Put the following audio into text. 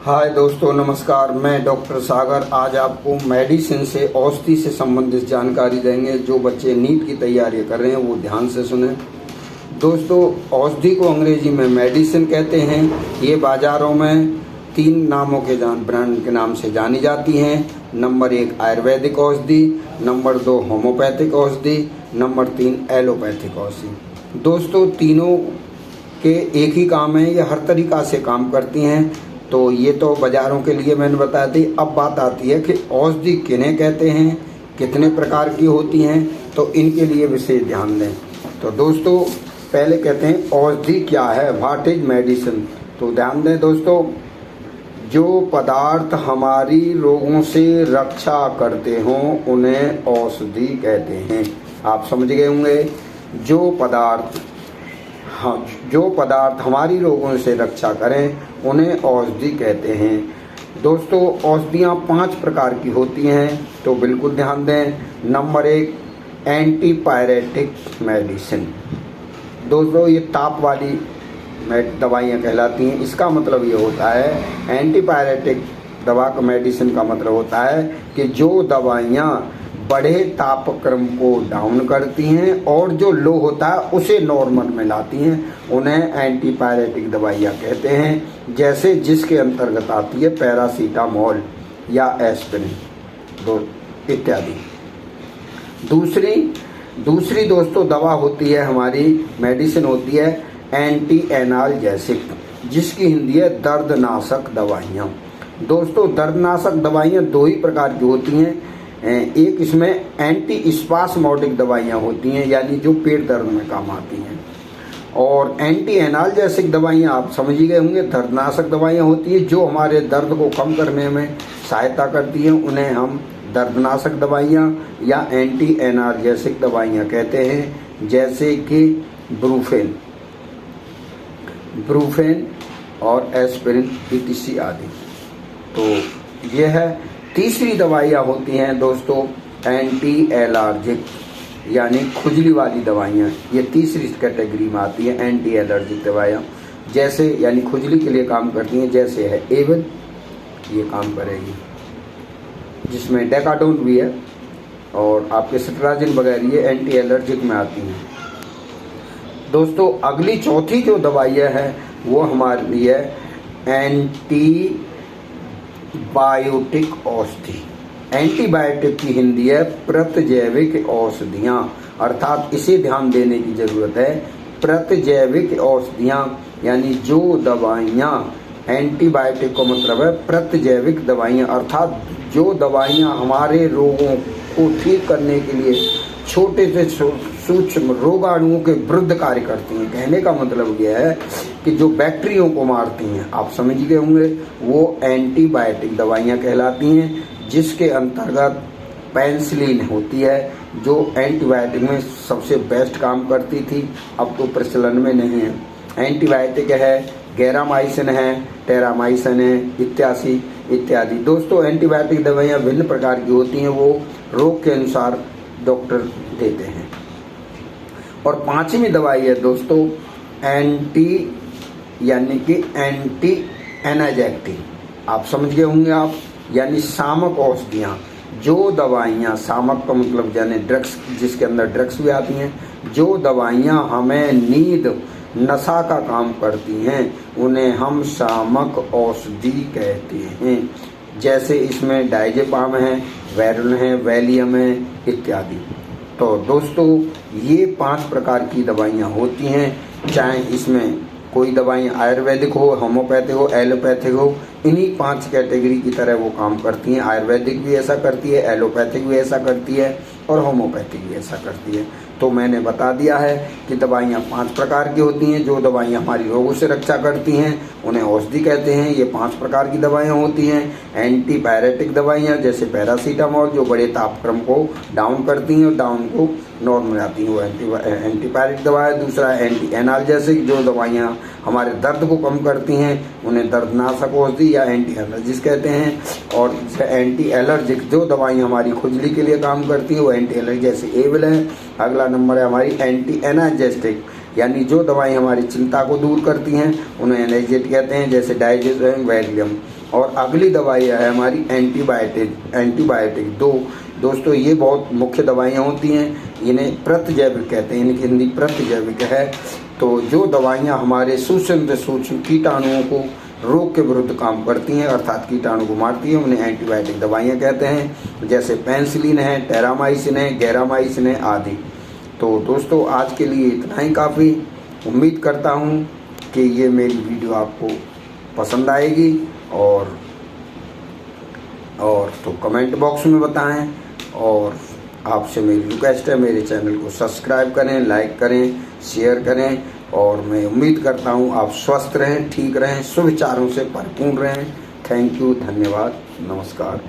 हाय दोस्तों, नमस्कार। मैं डॉक्टर सागर आज आपको मेडिसिन से, औषधि से संबंधित जानकारी देंगे। जो बच्चे नीट की तैयारी कर रहे हैं वो ध्यान से सुने। दोस्तों, औषधि को अंग्रेजी में मेडिसिन कहते हैं। ये बाजारों में 3 नामों के ब्रांड के नाम से जानी जाती हैं। नंबर 1 आयुर्वेदिक औषधि, नंबर 2 होम्योपैथिक औषधि, नंबर 3 एलोपैथिक औषधि। दोस्तों, तीनों के एक ही काम है, ये हर तरीका से काम करती हैं। तो ये तो बाजारों के लिए मैंने बता दी। अब बात आती है कि औषधि किन्हें कहते हैं, कितने प्रकार की होती हैं, तो इनके लिए विशेष ध्यान दें। तो दोस्तों, पहले कहते हैं औषधि क्या है, व्हाट इज मेडिसिन। तो ध्यान दें दोस्तों, जो पदार्थ हमारी रोगों से रक्षा करते हों उन्हें औषधि कहते हैं। आप समझ गए होंगे। जो पदार्थ हमारी रोगों से रक्षा करें उन्हें औषधि कहते हैं। दोस्तों, औषधियाँ 5 प्रकार की होती हैं, तो बिल्कुल ध्यान दें। Number 1 antipyretic medicine. दोस्तों, ये ताप वाली दवाइयाँ कहलाती हैं। इसका मतलब ये होता है, एंटीपायरेटिक दवा का मेडिसिन का मतलब होता है कि जो दवाइयाँ बड़े तापक्रम को डाउन करती हैं और जो लो होता है उसे नॉर्मल में लाती हैं, उन्हें एंटीपायरेटिक दवाइयाँ कहते हैं। जैसे जिसके अंतर्गत आती है पैरासीटामोल या एस्पिरिन इत्यादि। दूसरी दोस्तों दवा होती है, हमारी मेडिसिन होती है एंटी एनाल्जेसिक, जिसकी हिंदी है दर्दनाशक दवाइयाँ। दोस्तों, दर्दनाशक दवाइयाँ 2 ही प्रकार की होती हैं। एक इसमें एंटी स्पास्मोडिक दवाइयाँ होती हैं, यानी जो पेट दर्द में काम आती हैं। और एंटी एनाल्जेसिक दवाइयाँ आप समझ ही गए होंगे, दर्दनाशक दवाइयाँ होती हैं जो हमारे दर्द को कम करने में सहायता करती हैं। उन्हें हम दर्दनाशक दवाइयाँ या एंटी एनाल्जेसिक दवाइयाँ कहते हैं। जैसे कि ब्रूफेन और एस्पिरिन इत्यादि आदि। तो ये है। तीसरी दवाइयाँ होती हैं दोस्तों एंटी एलर्जिक, यानी खुजली वाली दवाइयाँ। ये तीसरी कैटेगरी में आती है, एंटी एलर्जिक दवाइयाँ। जैसे यानी खुजली के लिए काम करती हैं, जैसे है एवन, ये काम करेगी, जिसमें डेकाडोन भी है, और आपके सिट्राजिन वगैरह ये एंटी एलर्जिक में आती हैं। दोस्तों, अगली चौथी जो दवाइयाँ हैं वो हमारी है एंटीबायोटिक औषधि। एंटीबायोटिक की हिंदी है प्रतिजैविक औषधियाँ, अर्थात इसे ध्यान देने की जरूरत है। प्रतिजैविक औषधियाँ यानी जो दवाइयाँ, एंटीबायोटिक का मतलब है प्रतिजैविक दवाइयाँ, अर्थात जो दवाइयाँ हमारे रोगों को ठीक करने के लिए छोटे से सूक्ष्म रोगाणुओं के विरुद्ध कार्य करती हैं। कहने का मतलब यह है कि जो बैक्टीरियों को मारती हैं, आप समझ गए होंगे, वो एंटीबायोटिक दवाइयाँ कहलाती हैं। जिसके अंतर्गत पेनिसिलिन होती है, जो एंटीबायोटिक में सबसे बेस्ट काम करती थी, अब तो प्रचलन में नहीं है। एंटीबायोटिक है, गैरामाइसिन है, टेरामाइसिन है, इत्यादि। दोस्तों, एंटीबायोटिक दवाइयाँ भिन्न प्रकार की होती हैं, वो रोग के अनुसार डॉक्टर देते हैं। और 5वीं दवाई है दोस्तों एंटी एनाजेक्टिव। आप समझ गए होंगे आप, यानी शामक औषधियाँ। जो दवाइयाँ, शामक का मतलब यानी ड्रग्स, जिसके अंदर ड्रग्स भी आती हैं, जो दवाइयाँ हमें नींद, नशा का काम करती हैं, उन्हें हम शामक औषधि कहते हैं। जैसे इसमें डायजेपाम है, वेरुल है, वैलियम है, इत्यादि। तो दोस्तों, ये 5 प्रकार की दवाइयाँ होती हैं। चाहे इसमें कोई दवाइयाँ आयुर्वेदिक हो, होम्योपैथिक हो, एलोपैथिक हो, इन्हीं 5 कैटेगरी की तरह वो काम करती हैं। आयुर्वेदिक भी ऐसा करती है, एलोपैथिक भी ऐसा करती है, और होम्योपैथिक भी ऐसा करती है। तो मैंने बता दिया है कि दवाइयाँ 5 प्रकार की होती हैं। जो दवाइयाँ हमारी रोगों से रक्षा करती हैं उन्हें औषधि कहते हैं। ये 5 प्रकार की दवाइयाँ होती हैं। एंटीपायरेटिक दवाइयाँ जैसे पैरासीटामोल, जो बड़े तापक्रम को डाउन करती हैं और डाउन को नॉर्मल आती हैं, वो एंटीपायरेटिक दवा है। दूसरा एंटी एनाल्जेसिक, जो दवाइयाँ हमारे दर्द को कम करती हैं, उन्हें दर्दनाशक औषधि या एंटी एलर्जिक कहते हैं। और एंटी एलर्जिक, जो दवाइयाँ हमारी खुजली के लिए काम करती हैं, वो एंटी एलर्जिक जैसे एवल है। अगला नंबर है हमारी एंटी एनाजेस्टिक, यानी जो दवाएं हमारी चिंता को दूर करती हैं उन्हें एनाजेटिक कहते हैं, जैसे डायजेस्टिक, वैलियम। और अगली दवाई है हमारी एंटीबायोटिक। दोस्तों ये बहुत मुख्य दवाइयाँ होती हैं, इन्हें प्रतिजैविक कहते हैं, इनकी हिंदी प्रतिजैविक है। तो जो दवाइयाँ हमारे सूक्ष्म कीटाणुओं को रोग के विरुद्ध काम करती हैं, अर्थात कीटाणु को मारती हैं, उन्हें एंटीबायोटिक दवाइयाँ कहते हैं। जैसे पेनिसिलिन है, टेरामाइसिन है, गैरामाइसिन है आदि। तो दोस्तों आज के लिए इतना ही काफ़ी। उम्मीद करता हूँ कि ये मेरी वीडियो आपको पसंद आएगी और तो कमेंट बॉक्स में बताएं। और आपसे मेरी रिक्वेस्ट है, मेरे चैनल को सब्सक्राइब करें, लाइक करें, शेयर करें। और मैं उम्मीद करता हूँ आप स्वस्थ रहें, ठीक रहें, सुविचारों से भरपूर रहें। थैंक यू, धन्यवाद, नमस्कार।